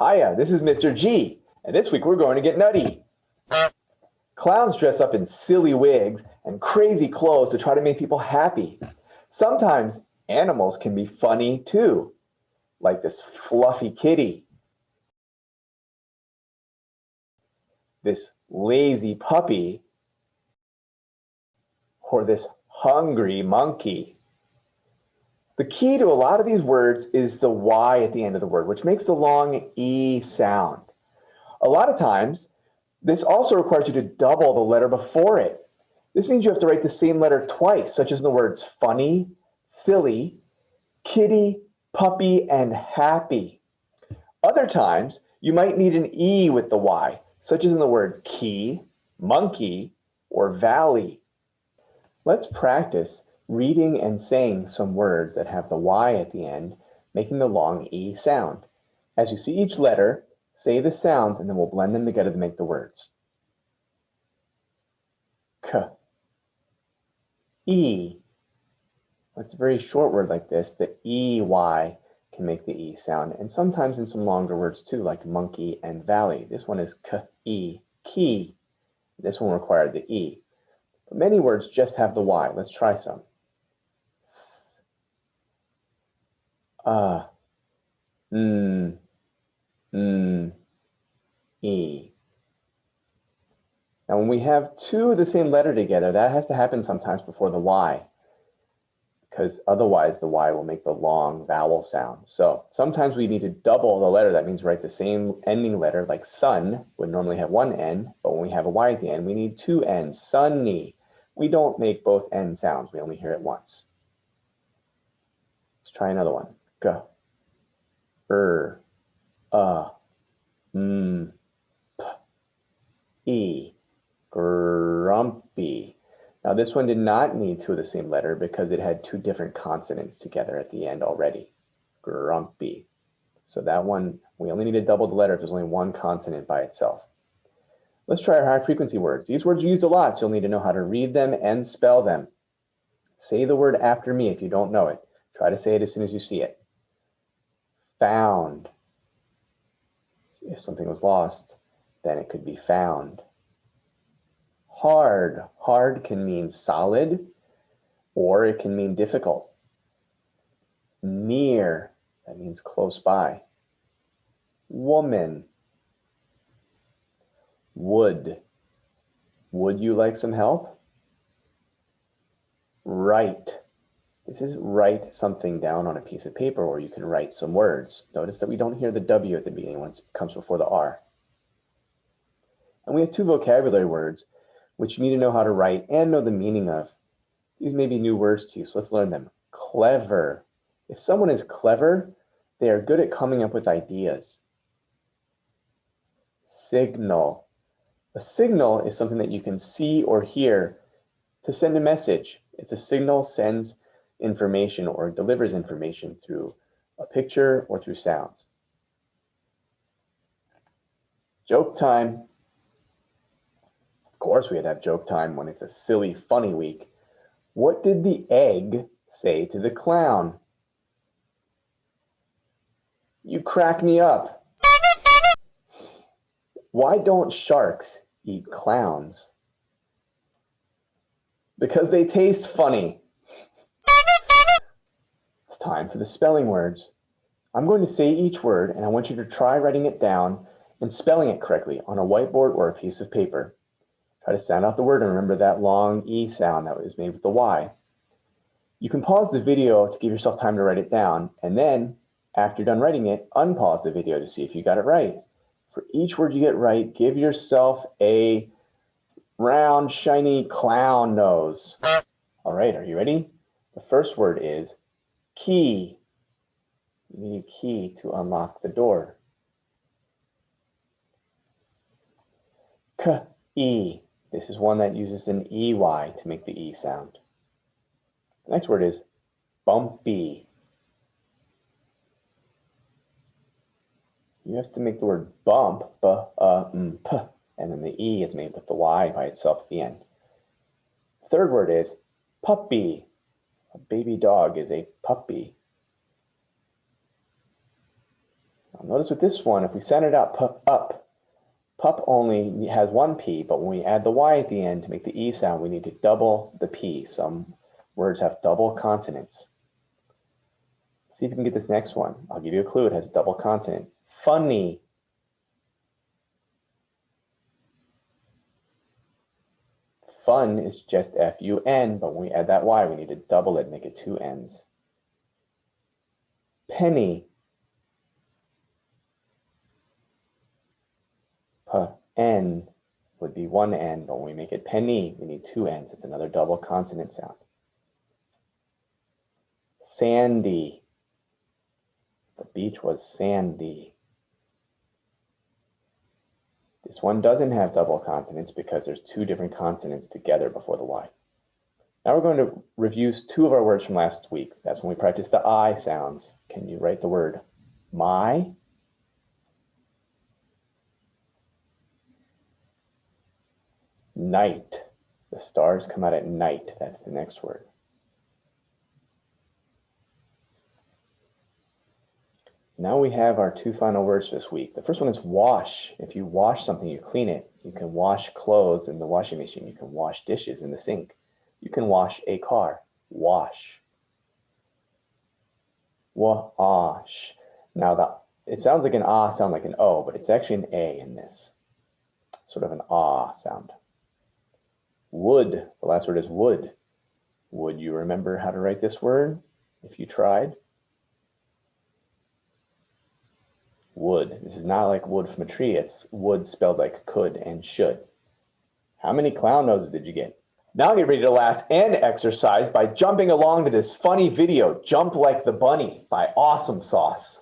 Hiya, this is Mr. G, and this week we're going to get nutty. Clowns dress up in silly wigs and crazy clothes to try to make people happy. Sometimes animals can be funny too, like this fluffy kitty, this lazy puppy, or this hungry monkey. The key to a lot of these words is the Y at the end of the word, which makes the long E sound. A lot of times, this also requires you to double the letter before it. This means you have to write the same letter twice, such as in the words funny, silly, kitty, puppy, and happy. Other times, you might need an E with the Y, such as in the words key, monkey, or valley. Let's practice reading and saying some words that have the Y at the end, making the long E sound. As you see each letter, say the sounds and then we'll blend them together to make the words. K, E. It's a very short word like this, the EY can make the E sound, and sometimes in some longer words too, like monkey and valley. This one is K-E, key. This one required the E. But many words just have the Y. Let's try some. S, N, E. Now when we have two of the same letter together, that has to happen sometimes before the Y, because otherwise the Y will make the long vowel sound. So sometimes we need to double the letter. That means write the same ending letter, like sun would normally have one N, but when we have a Y at the end, we need two N's, sunny. We don't make both N sounds, we only hear it once. Let's try another one. G, P, E, grumpy. Now this one did not need two of the same letter because it had two different consonants together at the end already. Grumpy. So that one, we only need to double the letter if there's only one consonant by itself. Let's try our high frequency words. These words are used a lot, so you'll need to know how to read them and spell them. Say the word after me if you don't know it. Try to say it as soon as you see it. Found. If something was lost, then it could be found. Hard. Hard can mean solid, or it can mean difficult. Near, that means close by. Woman. Would. Would you like some help? Write. This is write something down on a piece of paper, or you can write some words. Notice that we don't hear the W at the beginning when it comes before the R. And we have two vocabulary words, which you need to know how to write and know the meaning of. These may be new words to you, so let's learn them. Clever. If someone is clever, they are good at coming up with ideas. Signal. A signal is something that you can see or hear to send a message. It's a signal sends information or delivers information through a picture or through sounds. Joke time. Of course we would have joke time when it's a silly, funny week. What did the egg say to the clown? You crack me up. Why don't sharks eat clowns? Because they taste funny. It's time for the spelling words. I'm going to say each word, and I want you to try writing it down and spelling it correctly on a whiteboard or a piece of paper. Try to sound out the word and remember that long E sound that was made with the Y. You can pause the video to give yourself time to write it down, and then, after you're done writing it, unpause the video to see if you got it right. For each word you get right, give yourself a round, shiny clown nose. All right, are you ready? The first word is key. You need a key to unlock the door. K-E. This is one that uses an EY to make the E sound. The next word is bumpy. You have to make the word bump, p, and then the E is made with the Y by itself at the end. The third word is puppy. A baby dog is a puppy. Notice with this one, if we send it up, pup only has one P, but when we add the Y at the end to make the E sound, we need to double the P. Some words have double consonants. See if you can get this next one. I'll give you a clue. It has a double consonant. Funny. Fun is just F-U-N, but when we add that Y, we need to double it, make it two N's. Penny. P-N would be one N, but when we make it penny, we need two N's. It's another double consonant sound. Sandy. The beach was sandy. This one doesn't have double consonants because there's two different consonants together before the Y. Now we're going to review two of our words from last week. That's when we practiced the I sounds. Can you write the word my? Night. The stars come out at night. That's the next word. Now we have our two final words this week. The first one is wash. If you wash something, you clean it. You can wash clothes in the washing machine. You can wash dishes in the sink. You can wash a car. Wash. Wash. Now it sounds like an ah sound like an O, but it's actually an A in this. Sort of an ah sound. Wood. The last word is wood. Would you remember how to write this word if you tried? Wood. This is not like wood from a tree. It's wood spelled like could and should. How many clown noses did you get? Now get ready to laugh and exercise by jumping along to this funny video, Jump Like the Bunny by Awesome Sauce.